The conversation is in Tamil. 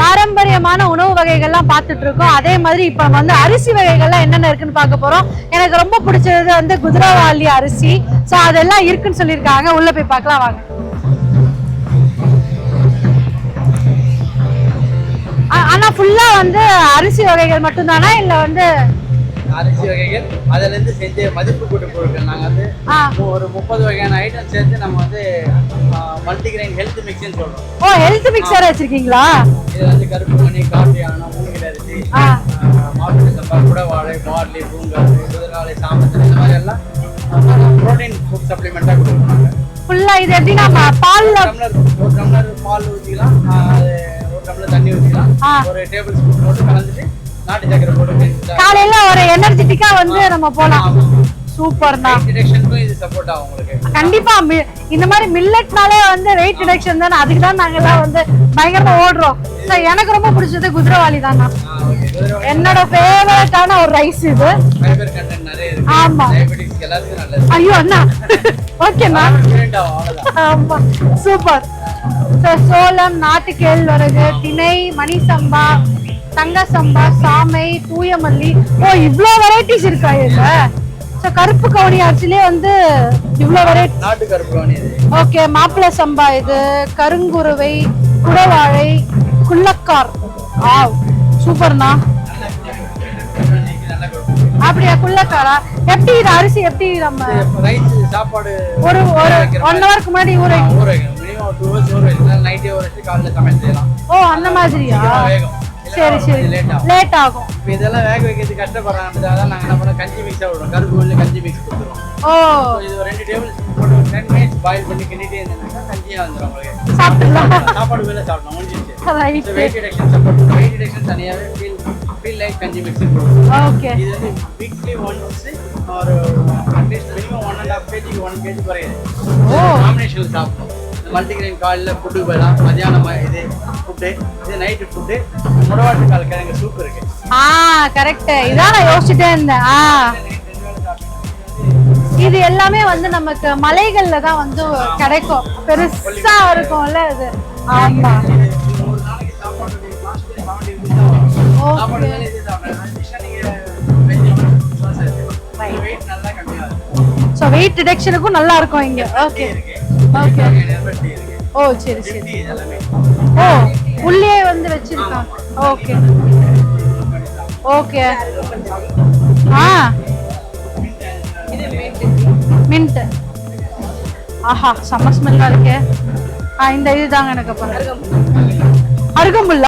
பாரம்பரியமான உணவு வகைகள்லாம் பார்த்துட்டு இருக்கோம். அதே மாதிரி இப்ப வந்து அரிசி வகைகள்லாம் என்னென்ன இருக்குன்னு பார்க்க போறோம். எனக்கு ரொம்ப பிடிச்சது வந்து குதிரைவாலி அரிசி. ஸோ அதெல்லாம் இருக்குன்னு சொல்லியிருக்காங்க. உள்ள போய் பார்க்கலாம் வாங்க. ஆனா ஃபுல்லா வந்து அரிசி வகைகள் மட்டும்தானா இல்ல வந்து அரிசி வகைகள் அதுல இருந்து செஞ்ச மதிப்பு கூட்டு பொருட்கள் நாங்க வந்து ஒரு 30 வகையான ஐட்டம் சேர்த்து நம்ம வந்து மல்டிகிரெயின் ஹெல்த் மிக்ஸ்னு சொல்றோம். ஓ, ஹெல்த் மிக்சர் வச்சிருக்கீங்களா? இது வந்து கருப்பு மணி, காப்பியானா, மூங்கில் அரிசி, மாப்பிள்ளை சம்பா, குடவாழை, பார்லி, பூங்காறு, குதிரைவாழை, சாமந்தன், இந்த மாதிரி எல்லாம் புரோட்டீன் ஃபுட் சப்ளிமெண்டா கொடுக்குறாங்க. ஃபுல்லா இது எப்படின்னா பால்ல ஒரு டம்ளர் பால் ஊற்றிக்கலாம், ஒரு டம்ளர் தண்ணி ஊற்றிக்கலாம், ஒரு டேபிள் ஸ்பூன் போட்டு கலந்துட்டு நாட்டு சக்கரை போட்டு காலையில ஒரு எனர்ஜெட்டிக்கா வந்து நம்ம போலாம். சூப்பர்ண்ணா. டிடெக்ஷனுக்கும் இது சப்போர்ட் ஆகும் உங்களுக்கு. கண்டிப்பா இந்த மாதிரி மில்லட்னாலே வந்து வெயிட் டிடெக்ஷன் தானே, அதுக்கு தான் நாங்க எல்லாம் வந்து பயங்கரமா ஓடுறோம். ஸோ எனக்கு ரொம்ப பிடிச்சது குதிரைவாலி தானா. என்னோட ஃபேவரட்டான ஒரு ரைஸ் இது. ஃபைபர் கண்டென்ட் நிறைய இருக்கு. ஆமா, டயபெட்டிக்ஸ் எல்லாத்துக்கும் நல்லது. ஐயோ அண்ணா, ஓகேண்ணா. ஆமா, சூப்பர். ஸோ சோளம், நாட்டு கேழ்வரகு, திணை, மணி சம்பா, தங்க சம்பா, சாமை, தூயமல்லி, ஓ இவ்ளோ வெரைட்டிஸ் இருக்கா இதுல. சோ கருப்பு கவுனி அரிசிலே வந்து இவ்ளோ வெரைட்டி. நாட்டு கருப்பு கவுனி இது. ஓகே, மாப்பிள்ளை சம்பா இது, கருங்குருவை, குடவாழை, குள்ளக்கார். வாவ், சூப்பர்ண்ணா. அப்படியா, குள்ளக்காரா? எப்படி இது அரிசி எப்படி நம்ம ரைஸ் சாப்பாடு ஒரு 1 ஹவருக்கு முன்னாடி ஊற வைக்கணும். மினிமம் 2 ஹவர்ஸ் ஊற வைக்கணும். நைட்டே ஊற வச்சு காலையில சமையல் செய்யலாம். ஓ, அந்த மாதிரியா? சரி சரி, லேட் ஆகும். இப்போ இதெல்லாம் வேக வைக்கிறது கஷ்டப்படுறாங்க. நாங்க என்ன பண்ணோம், கஞ்சி மிக்ஸா விடுறோம். கருப்பு கவுனில கஞ்சி மிக்ஸ் கொடுத்துருவோம். ஓ, இது ஒரு 2 டேபிள் ஸ்பூன் போட்டு 10 மினிட்ஸ் பாயில் பண்ணி கிண்டிட்டே இருந்தீங்கன்னா கஞ்சியா வந்துரும் உங்களுக்கு. சாப்பிடலாம். சாப்பாடு மேல சாப்பிடணும் முடிஞ்சிச்சு. Right. Wait reduction support. Wait reduction தனியாவே ஃபீல் லைக் கஞ்சி மிக்ஸ் கொடுப்போம். ஓகே. இது வந்து வீக்லி ஒன்ஸ் ஒரு அட்லீஸ்ட் மினிமம் 1.5 kg 1 kg குறையுது. ஓ, காம்பினேஷன் சாப்பிடணும். மல்டிகிரெயின் காலையில் ஃபுட்டுக்கு போயிடலாம். மதியானம் இது ஃபுட்டு, இது நைட்டு ஃபுட்டு. முடவாட்டு கால் கிழங்கு சூப் இருக்கு. கரெக்ட். இதான் நான் யோசிச்சுட்டே இருந்தேன். இது எல்லாமே வந்து நமக்கு மலைகள்ல தான் வந்து கிடைக்கும். பெருசா இருக்கும்ல இது. ஆமா. ஒரு நாளைக்கு சாப்பாடு 70 rupees தான் வரும். சாப்பாடு மேலே இது சாப்பிடலாம். வெயிட் நல்லா கம்மியாகும். சோ வெயிட் ரிடக்ஷனுக்கும் நல்லா இருக்கும் இங்க. Okay okay. ஓ சரி சரி. ஓ, உள்ளே வந்து வச்சிருக்காங்க. Okay okay. மின்ட். ஆஹா, செம்ம ஸ்மெல்லா இருக்கே. இந்த இதுதாங்க எனக்கு அருகம்புல்.